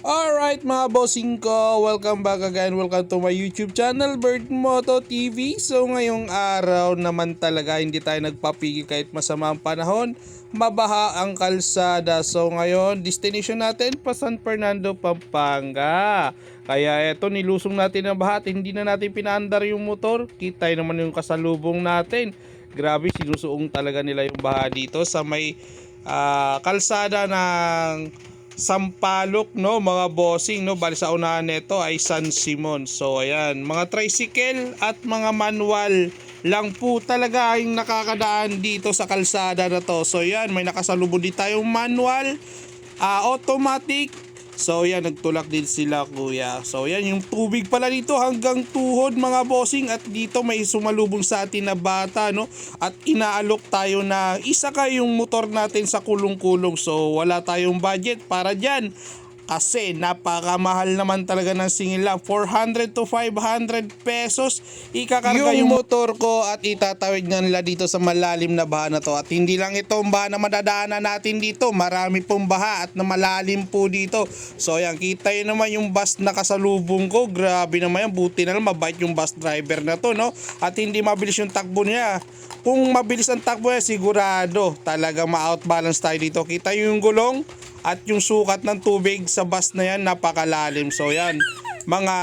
Alright mga bossing ko, welcome back again, welcome to my YouTube channel, Bird Moto TV. So ngayong araw naman talaga hindi tayo nagpapigil kahit masama ang panahon, mabaha ang kalsada. So ngayon, destination natin pa San Fernando, Pampanga. Kaya eto, nilusong natin ang baha at hindi na natin pinaandar yung motor. Kita naman yung kasalubong natin. Grabe, sinusuong talaga nila yung baha dito sa may kalsada ng Sampaloc, no mga bossing, no, bali sa unahan nito ay San Simon. So ayan, mga tricycle at mga manual lang po talaga yung nakakadaan dito sa kalsada na to. So ayan, may nakasalubong din tayong manual, automatic. So yan, nagtulak din sila kuya. So yan, yung tubig pala dito hanggang tuhod mga bossing. At dito may sumalubong sa atin na bata, no. At inaalok tayo na isa yung motor natin sa kulong-kulong. So wala tayong budget para dyan, kasi napakamahal naman talaga ng singil lang. 400 to 500 pesos ikakarga yung motor ko at itatawid nga nila dito sa malalim na baha na to. At hindi lang ito ang baha na madadaanan natin dito, marami pong baha at na malalim po dito. So ayan, kita yun naman yung bus na kasalubong ko. Grabe naman yan, buti na lang mabait yung bus driver na to, no. At hindi mabilis yung takbo niya. Kung mabilis ang takbo niya, sigurado talaga ma-outbalance tayo dito. Kita yung gulong at yung sukat ng tubig sa bus na yan, napakalalim. So yan, mga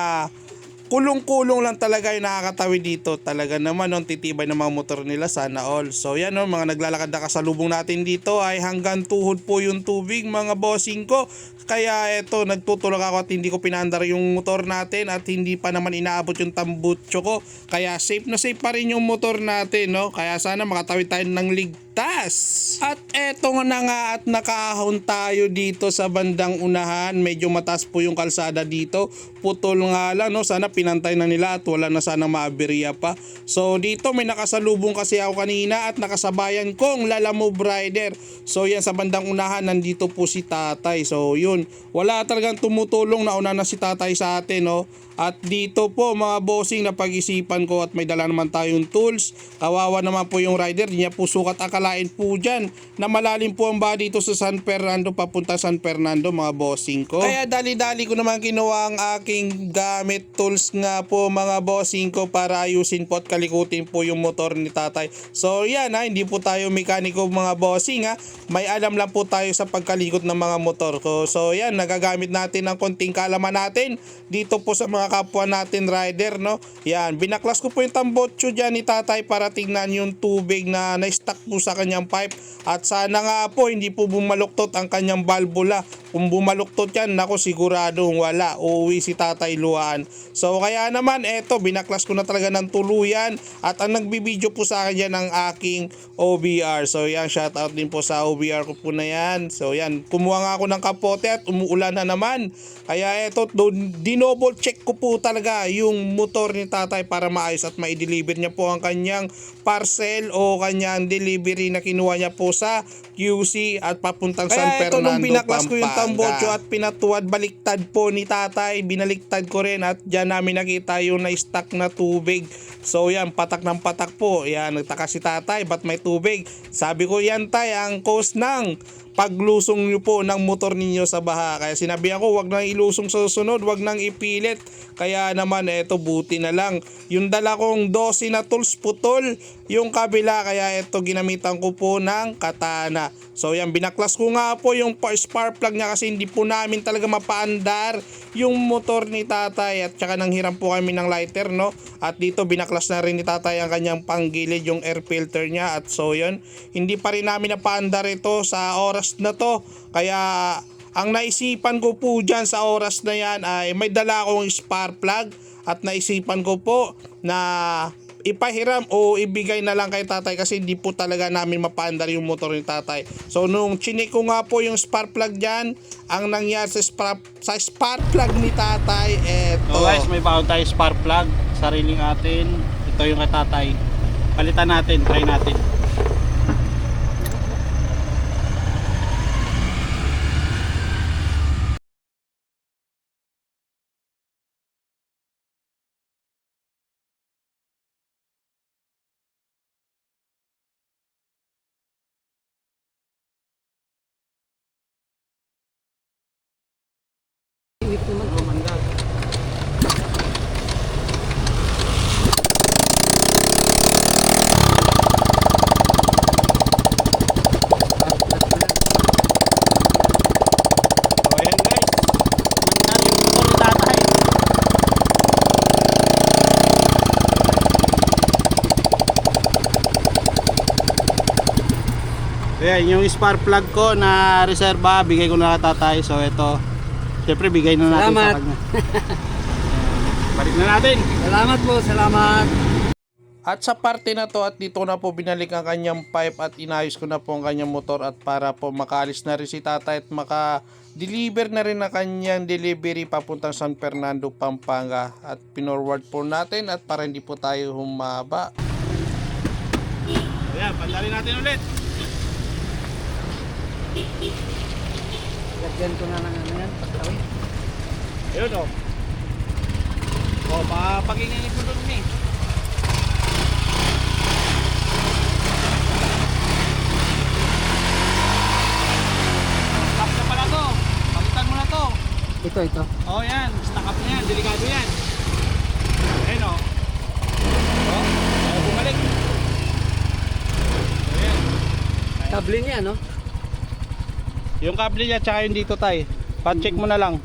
kulong-kulong lang talaga yung nakakatawid dito. Talaga naman, no, titibay ng mga motor nila, sana all. So yan, no, mga naglalakad na kasalubong natin dito ay hanggang tuhod po yung tubig mga bossing ko. Kaya eto, nagtutulak ako at hindi ko pinandar yung motor natin at hindi pa naman inaabot yung tambutso ko. Kaya safe na safe pa rin yung motor natin, no. Kaya sana makatawid tayo ng ligtas. At eto na nga at nakahon tayo dito sa bandang unahan. Medyo mataas po yung kalsada dito. Putol nga lang, no. Sana pinantay na nila at wala na sana maaberya pa. So dito may nakasalubong kasi ako kanina at nakasabayan kong Lalamove Rider. So yan, sa bandang unahan nandito po si tatay. So yun, wala talagang tumutulong, nauna na si tatay sa atin, no. At dito po mga bossing, na pag-isipan ko at may dala naman tayong tools. Kawawa naman po yung rider, di niya po sukat akalain po dyan na malalim po ang baha dito sa San Fernando papunta San Fernando mga bossing ko. Kaya dali-dali ko naman kinuha ang aking gamit tools nga po mga bossing ko para ayusin po at kalikutin po yung motor ni tatay. So yan ha, hindi po tayo mekaniko mga bossing ha. May alam lang po tayo sa pagkalikot ng mga motor ko. So yan, nagagamit natin ang konting kalaman natin dito po sa mga kapwa natin rider, no. Yan, binaklas ko po yung tambotso dyan ni tatay para tingnan yung tubig na na-stuck po sa kanyang pipe. At sana nga po hindi po bumaluktot ang kanyang valvula. Kung bumaluktot yan, nako siguradong wala, uuwi si tatay luhaan. So kaya naman eto, binaklas ko na talaga ng tuluyan. At ang nagbibideo po sa akin yan ang aking OBR. So yan, shoutout din po sa OBR ko po na yan. So yan, kumuha nga ako ng kapote at umuulan na naman. Kaya eto, dinouble check ko po talaga yung motor ni tatay para maayos at ma-deliver niya po ang kanyang parcel o kanyang delivery na kinuha niya po sa QC at papuntang San Fernando, Pampanga. Kaya ito, nung binaklas ko yung tambotso at pinatuwad, baliktad po ni tatay, binaliktad ko rin at dyan namin nakita yung na-stuck na tubig. So yan, patak ng patak po. Yan, nagtaka si tatay, ba't may tubig? Sabi ko, yan tay, ang cause ng paglusong nyo po ng motor ninyo sa baha. Kaya sinabi ko, wag nang ilusong sa susunod, wag nang ipilit. Kaya naman eto, buti na lang yung dala kong 12 na tools putol yung kabila, kaya eto ginamitan ko po ng katana. So yan, binaklas ko nga po yung spark plug niya kasi hindi po namin talaga mapaandar yung motor ni tatay at saka nanghiram po kami ng lighter, no. At dito binaklas na rin ni tatay ang kanyang panggilid, yung air filter niya. At so yun, hindi pa rin namin napaandar ito sa oras na to. Kaya ang naisipan ko po dyan sa oras na yan ay may dala akong spark plug at naisipan ko po na ipahiram o ibigay na lang kay tatay kasi hindi po talaga namin mapaandar yung motor ni tatay. So nung chinik ko nga po yung spark plug dyan, ang nangyari sa spark plug ni tatay, eto. So guys, may baon tayo spark plug, sariling atin. Ito yung kay tatay. Palitan natin, try natin. Mainit naman. Oh, mandag. Oh, ayan guys. Mandar yung motor ni tatay. Ayan, yung spark plug ko na reserva, bigay ko na tatay. So ito, siyempre bigay na natin Salamat. sa kanya. Balik na natin. Salamat po, salamat. At sa parte na to at dito na po binalik ang kanyang pipe at inayos ko na po ang kanyang motor at para po makaalis na rin si tatay at maka-deliver na rin ang kanyang delivery papuntang San Fernando, Pampanga at pinorward po natin at para hindi po tayo humaba. Ayan, pandali natin ulit. Lagyan ko na lang ano yan, pagtawin. Ayun o. O, papagingin yung pulot ni. Stop na pala to. Pagitan mo na to. Ito. O, yan. Stock up na yan. Delikado yan. Ayun o. O, bumalik. Ayan. Kable niya, no? Yung kable niya tsaka yung dito tay. Pa-check mo na lang.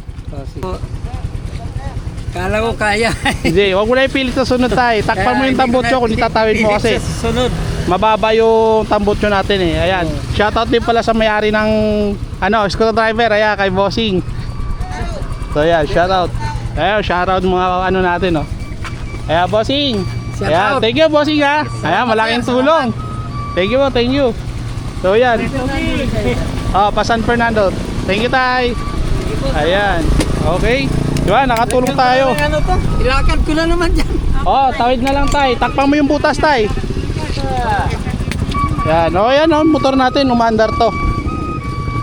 Kala ko kaya. Hindi, wag mo na ipilit sa sunod tay. Takpan mo yung tambutso kung itatawid mo kasi. Sunod. Mababa yung tambutso natin eh. Ayan. Shoutout din pala sa may-ari ng screwdriver. Ayan, kay Bossing. So ayan, shoutout. Ayan, shoutout mga ano natin oh. Ayan, Bossing. Ayan, Shoutout. thank you Bossing ha. Ayan, malaking tulong. Thank you po, thank you. So ayan. Oh, pa San Fernando. Thank you tay. Ayan. Okay. Diba, nakatulong tayo. Ano to? Ilakad ko na naman dyan. Oh, tawid na lang tay. Takpan mo yung butas tay. Yan, oh yan oh, motor natin, umandar to.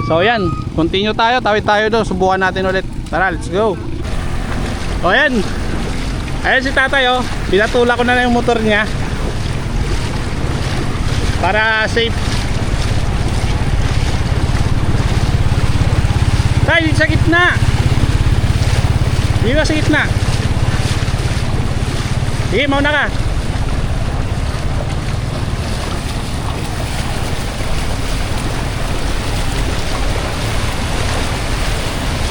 So yan, continue tayo, tawid tayo doon, subukan natin ulit. Tara, let's go. Oh yan. Ayan si tatay oh, pinatula ko na lang yung motor niya. Para safe. Tay, dito sa gitna. Dito sa gitna. Sige, mauna ka.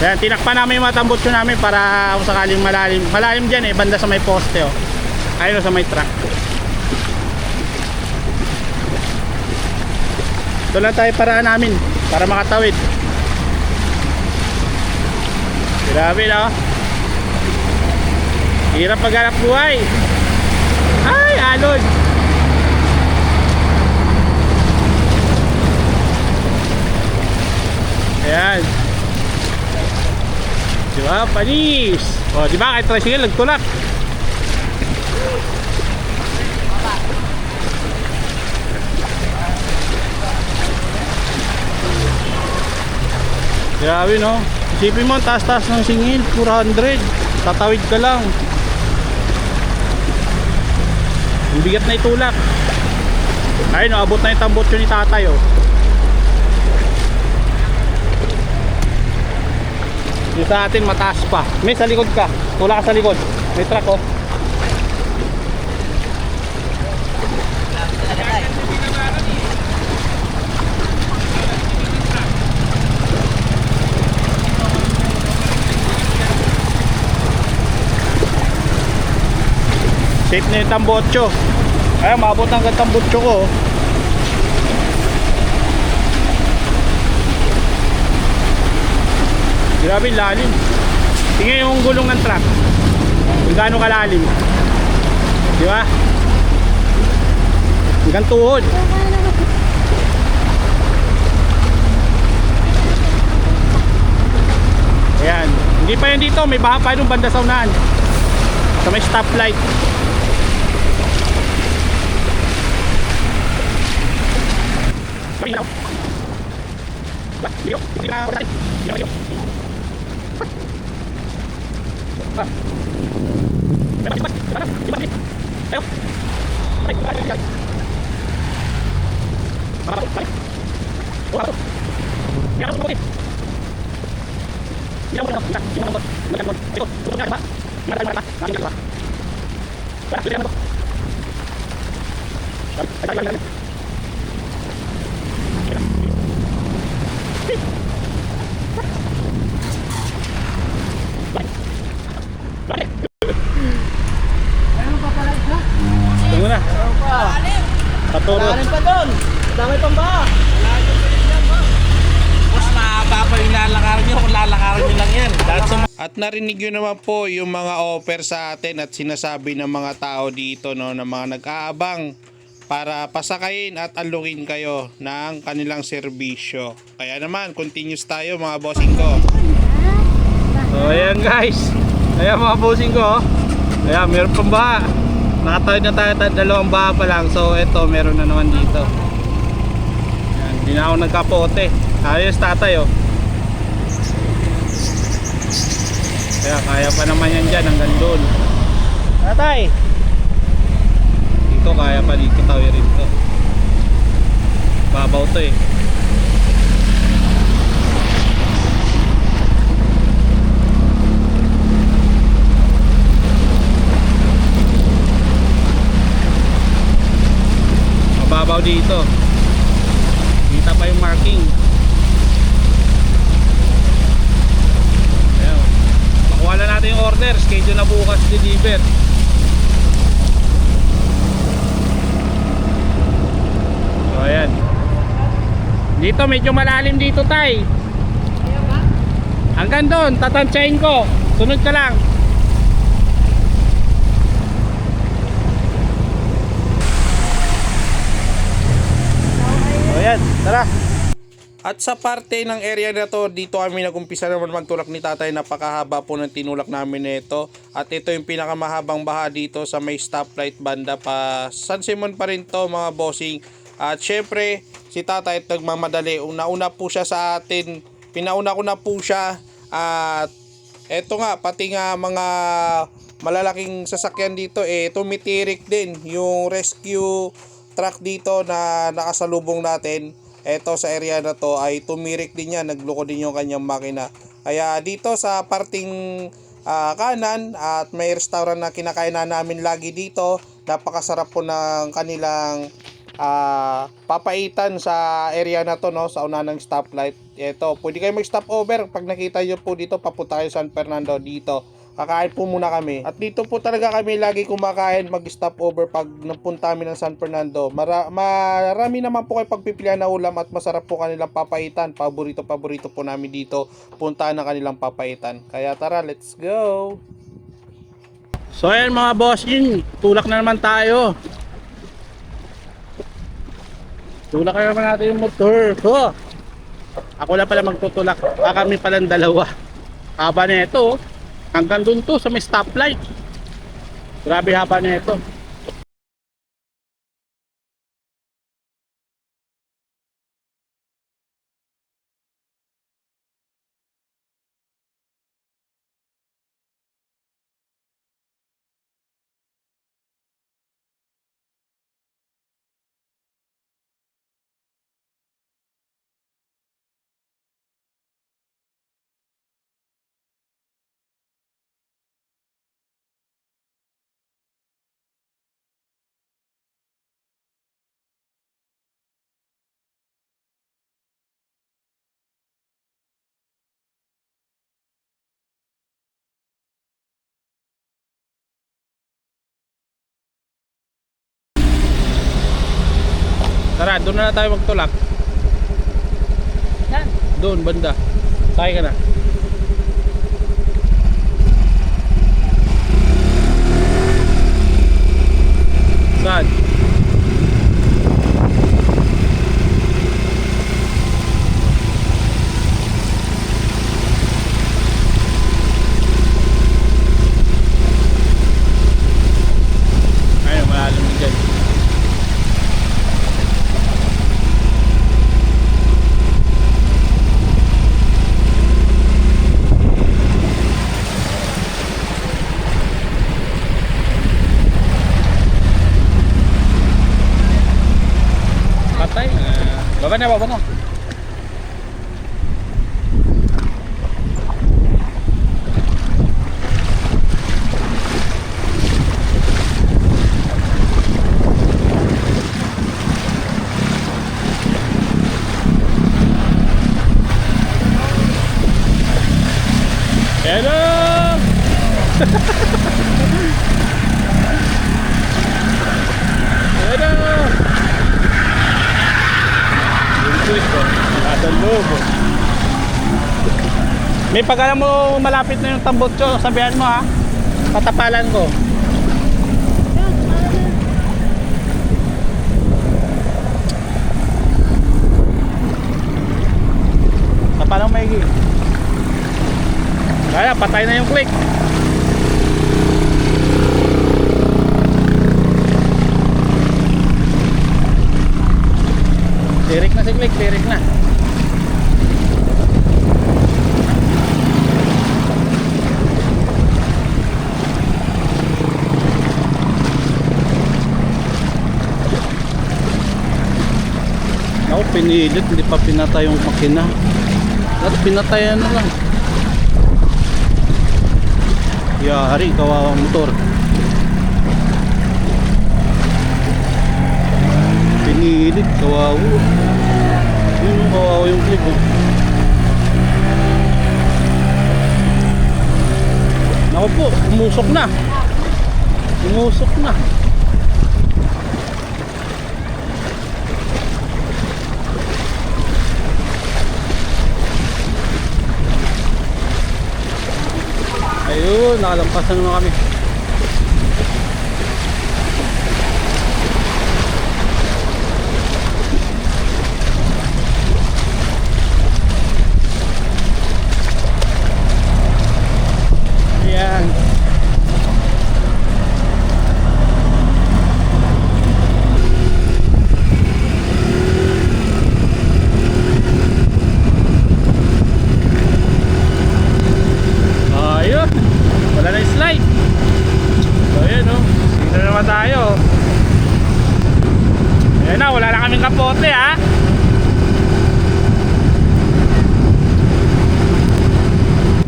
Ayan, tinakpan namin yung mga tambutso namin para kung sakaling malalim. Malalim dyan eh, banda sa may poste oh. Ayun sa may truck. Ito lang tayo paraan namin para makatawid. Grabe no? Hirap maghanap buhay. Ay, alon. Ayan. Diba, panis. O, diba, kahit tricycle, nagtulak. Grabe no. Isipin mo, taas-taas ng singil, 400. Tatawid ka lang. Ang bigat na itulak. Ayun, abot na yung tambutso ni tatay oh. Yung sa atin mataas pa. May sa likod ka. Tula ka sa likod. May truck oh. Safe na yung tambutso. Ay, maabot ng tambutso ko. Grabe lalim. Tingnan yung gulong ng truck. Kung gaano kalalim. Di ba? Hanggang tuhod. Ayan. Hindi pa yan dito. May baha pa yung banda sa unahan. Sa may stoplight. Ito muna. Paturo. Dami pa doon. Dami pang ba? Mas mahaba pa yung lalakarin nyo kung lalakarin nyo lang yan. At narinig nyo naman po yung mga offer sa atin at sinasabi ng mga tao dito, no, na mga nag-aabang para pasakayin at alukin kayo ng kanilang serbisyo. Kaya naman, continuous tayo mga bossing ko. So ayan guys. Ayan mga bossing ko. Ayan, meron pang baha. Nakatawid na tayo, dalawang baha pa lang. So eto, meron na naman dito. Ayan, hindi na ako nagkapote. Ayos tatay oh. Kaya pa naman yan dyan hanggang doon. Tatay! Dito kaya pa dito tawirin to. Babaw to eh. Mababaw dito. Kita pa yung marking. Ayan. Makuha na natin yung order. Schedule na bukas deliver. So ayan. Dito medyo malalim dito tay. Hanggang doon, tatansyahin ko. Sunod ka lang. So ayan, tara. At sa parte ng area na to, dito kami nagumpisa naman magtulak ni tatay. Napakahaba po ng tinulak namin nito. At ito yung pinakamahabang baha dito sa may stoplight banda pa. San Simon pa rin to mga bossing. At syempre, si tatay nagmamadali. Una-una po siya sa atin. Pinauna ko na po siya. At eto nga, pati nga mga malalaking sasakyan dito, tumitirik din yung rescue truck dito na nakasalubong natin. Eto sa area na to ay tumirik din yan, nagluko din yung kanyang makina. Kaya dito sa parting kanan at may restaurant na kinakainan namin lagi dito. Napakasarap po ng kanilang papaitan sa area na to, no, sa una ng stoplight. Eto, pwede kayo mag-stop over pag nakita nyo po dito, papunta kayo San Fernando dito. Kakain po muna kami. At dito po talaga kami lagi kumakain, mag-stop over pag napunta kami ng San Fernando. Marami naman po kayo pagpipilian na ulam at masarap po kanilang papaitan. Paborito po namin dito puntahan ng kanilang papaitan. Kaya tara, let's go! So ayan mga bossing, tulak na naman tayo. Tulak na naman natin yung motor. Oh! Ako lang pala magtutulak. Kami palang dalawa. Haba na ito. Hanggang dun to sa may stoplight. Grabe haba na ito. Tara, doon na tayo magtulak. Saan? Doon, banda. Sakay ka na. Saan? Ayun, malalim din dyan. Patay. Baba na, baba na. click ko. Nasa loob. May pag alam mo malapit na yung tambutso, sabihan mo ha. Patapalan ko. Tapalan mo maigi. Kaya patay na yung click. Tirik na si click, tirik na. Ako pinilit, hindi pa pinatay yung makina. At pinatayan na lang. Yari, kawawang motor. Pinilit, kawawa. Yung kawawa yung clip. Oh. Naku po, umusok na. Umusok na. Ayun, nakalampasan naman kami. Ayan. Ayun. Wala na yung slide. So ayan o. Dito na naman tayo. Ayan na, wala na kaming kapote ha.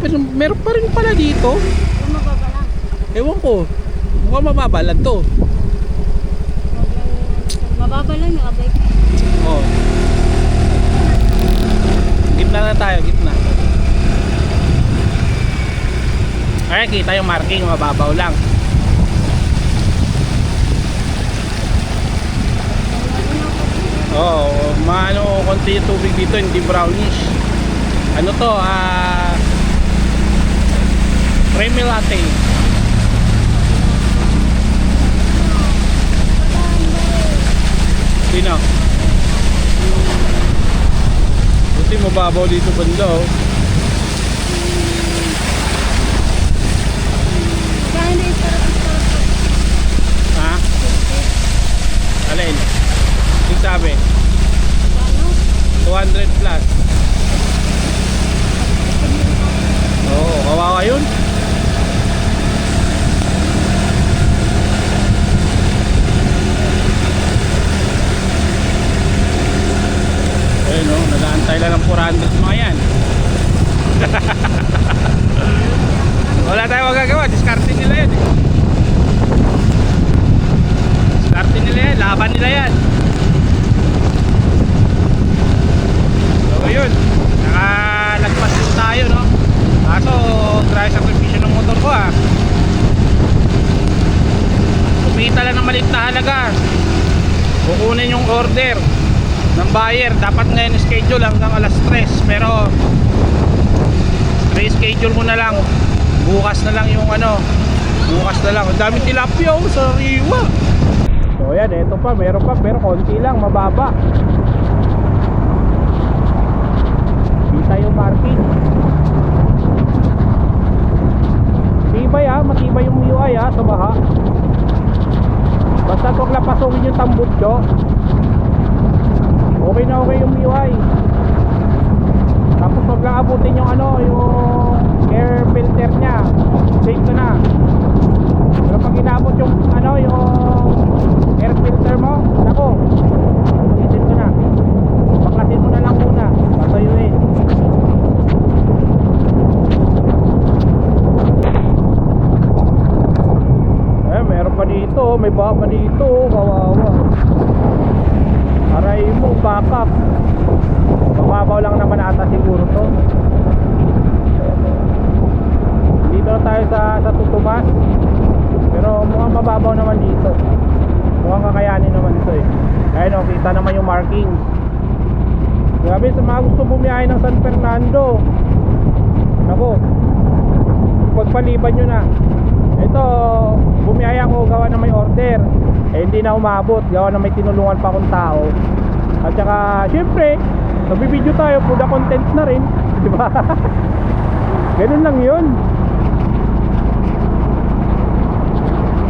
Pero meron pa rin pala dito. Mababa lang. Ewan ko. Mukhang mababa lang to. Mababa lang yung abay ko. Oo. Gitna na tayo, gitna. Kaya kita yung marking, mababaw lang. Oo, maano konti yung tubig dito, hindi brownish. Ano to, creamy latte. Sino? Buti mababaw dito banda oh. Kaya na yung sarap. Ha? Alin? Yung sabi? Ano? 200 plus. Oo, kawawa yun. Ayun o, nag-aantay lang ng 400 mga yan. Wala tayong magagawa, diskarte nila yan eh. Diskarte nila yan, laban nila yan. So ayun, nakalagpas din tayo no. Kaso, dry sakripisyo ng motor ko ah. Kumita lang ng maliit na halaga. Kukunin yung order ng buyer. Dapat ngayon schedule hanggang alas 3. Pero reschedule ko na lang. Bukas na lang yung ano. Bukas na lang. Ang daming tilapia oh, sa riwa. So yan, eto pa, meron pa. Pero konti lang, mababa. Kita yung marking. Matibay ha, matibay yung UI ha, sa baha. Basta huwag lang pasungin yung tambutso. Okay na okay yung UI. Tapos huwag lang abutin yung ano, yung air filter nya. Safe ka na. Pero pag inabot yung ano, yung air filter mo, nako, mag-isip ka na. Baklasin mo na lang muna, patayuin. Meron pa dito, may baha pa dito, kawawa. Aray mo, backup. Mababaw lang naman ata siguro to. Dito na tayo sa Tutumas. Pero mukhang mababaw naman dito. Mukhang kakayanin naman ito eh. Ayun o, kita naman yung marking. Grabe sa mga gusto bumiyahe ng San Fernando. Nako, pagpaliban nyo na. Ito, bumiyahe ako gawa na may order. Hindi na umabot, gawa na may tinulungan pa akong tao. At saka, syempre, nagbibideo tayo, for the content na rin. Diba? Ganun lang yun.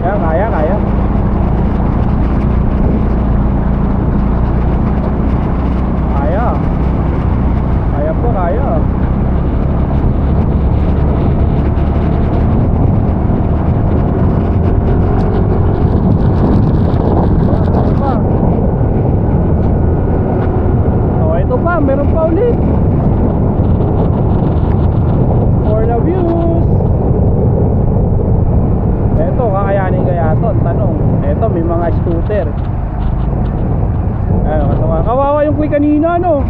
Kaya. Kaya po. Ito pa, meron pa ulit. For the views. Ito, kakayanin kaya ito. Tanong. Ito, may mga scooter. Kawawa yung click kanina, no?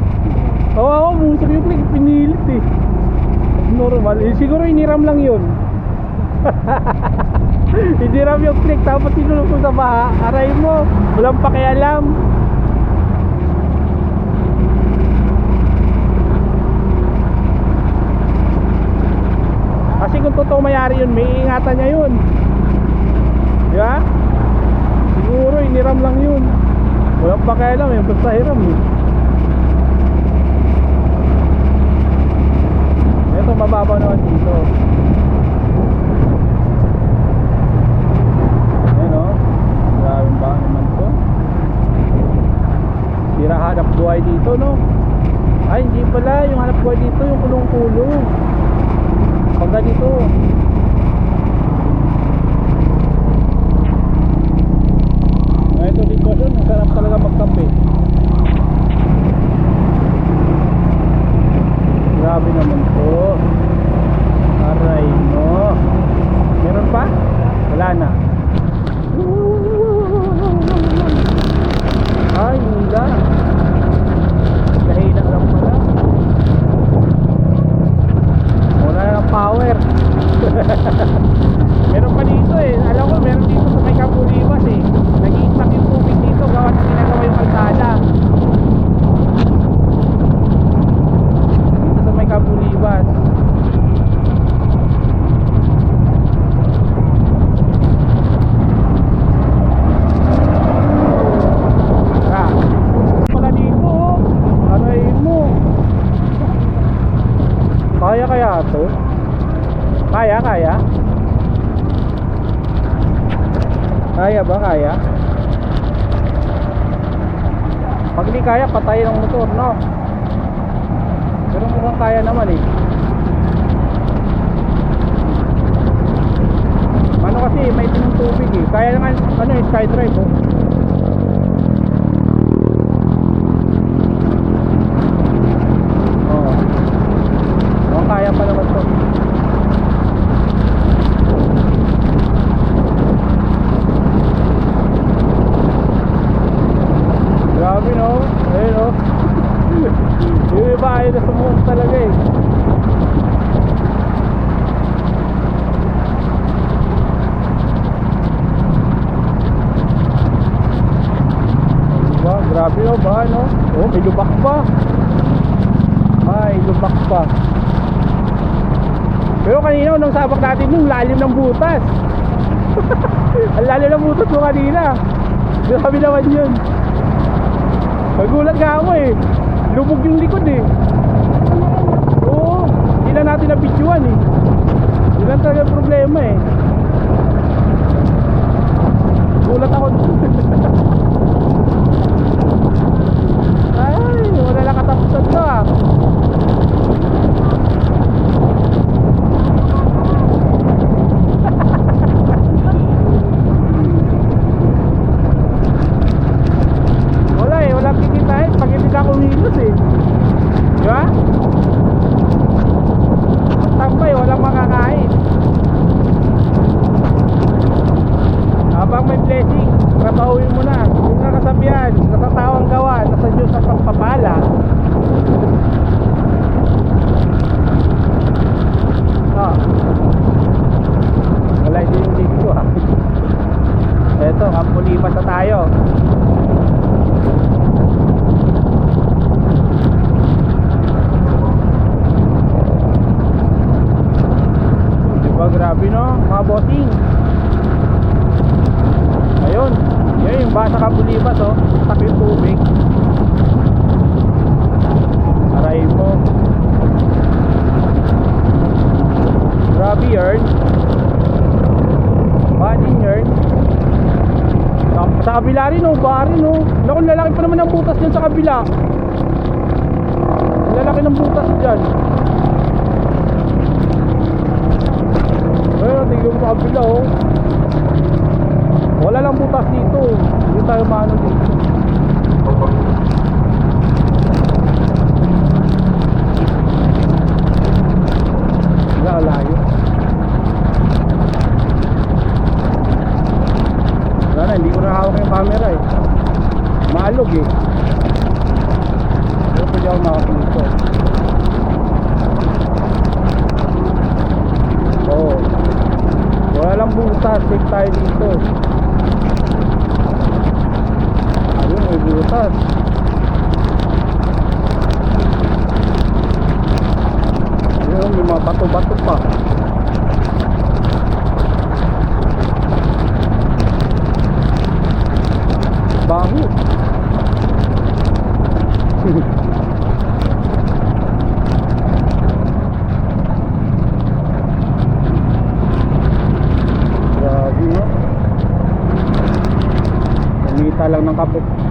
Kawawa, musok yung click. Pinilit eh. Normal. Siguro iniram lang yun. Iniram yung click. Tapos sinulong ko sa baha. Aray mo. Walang pakialam. Kasi kung totoo mayari yun, may ingatan niya yun. Di ba? Siguro iniram lang yun. Walang pakialam eh, basta hiram eh. Ito mababa naman dito. Ayan o. Grabe ba naman to. Sira hanap buhay dito, no? Ay hindi pala, yung hanap buhay dito yung kulong-kulong. Pagka dito. Ito dito doon, masarap talaga magkape. Grabe naman to. Aray mo. Meron pa? Wala na. Ay, hila. Kahina lang pala. Wala ng power. Meron pa dito eh. Alam ko meron dito sa may Kabulibas eh. Nag-i-stack yung tubig dito gawa na ginagawa yung kalsada. Dito sa may Kabulibas. Pala dito oh. Aray mo. Kaya to? Kaya? Kaya ba? Pag di kaya, patay ng motor, no? Pero mukhang kaya naman eh. Ano kasi, may tinong tubig eh. Kaya naman, SkyDrive oh. Kaya pa naman to. Grabe no. Ayun no. Yung iba ay nasumuot talaga eh. Diba? Grabe no ba no. Oh, may lubak pa. May lubak pa. Pero kanina nung sabak natin yung lalim ng butas. Ang lalim ng butas mo kanina. Grabe naman yun. Nagulat nga ako eh. Lubog yung likod eh. Oo. Hindi na natin na-videoan eh. Yun lang talaga problema eh. Gulat ako. Ay, wala lang katapusan to ah. Walang kikitain pag hindi ka kumilos eh. Di ba? Tambay, walang makakain. Habang may blessing, trabahuin mo na. kabila rin oh, bari no. Naku, lalaki pa naman ang butas dyan sa kabila. Lalaki ng butas dyan. Ayun, tignan mo sa kabila oh. Wala lang butas dito. Hindi tayo maano dito. Wala, layo. Wala na, hindi ko na hawak yung camera eh. Maalog eh. Pero pwede ako makapito. Oo. Wala lang butas, take tayo dito. Ayun, may butas. Ayun, may mga bato-bato pa. Baho. Grabe no. Kumita lang ng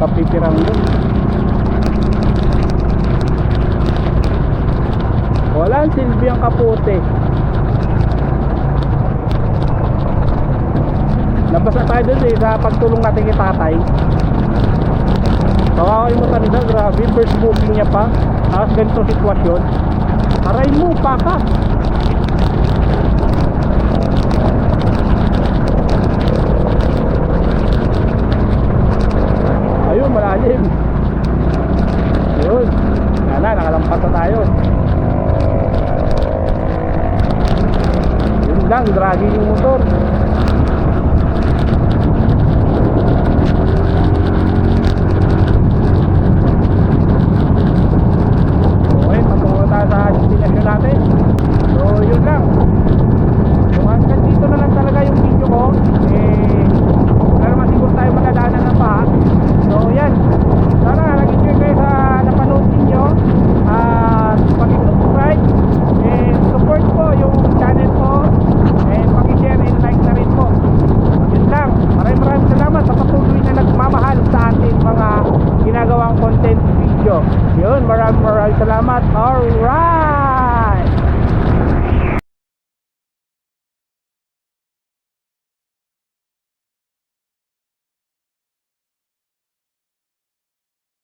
kapitirang doon. Wala ang silbi ang kapote. Labas na tayo doon eh sa pagtulong natin kay tatay. Kawawin mo talaga, grabe, first booking niya pa. Tapos ganito sitwasyon. Aray mo, paka. Ayun, malalim. Ayun. Yan na, nakalampas na tayo. Yun lang, dragging yung motor.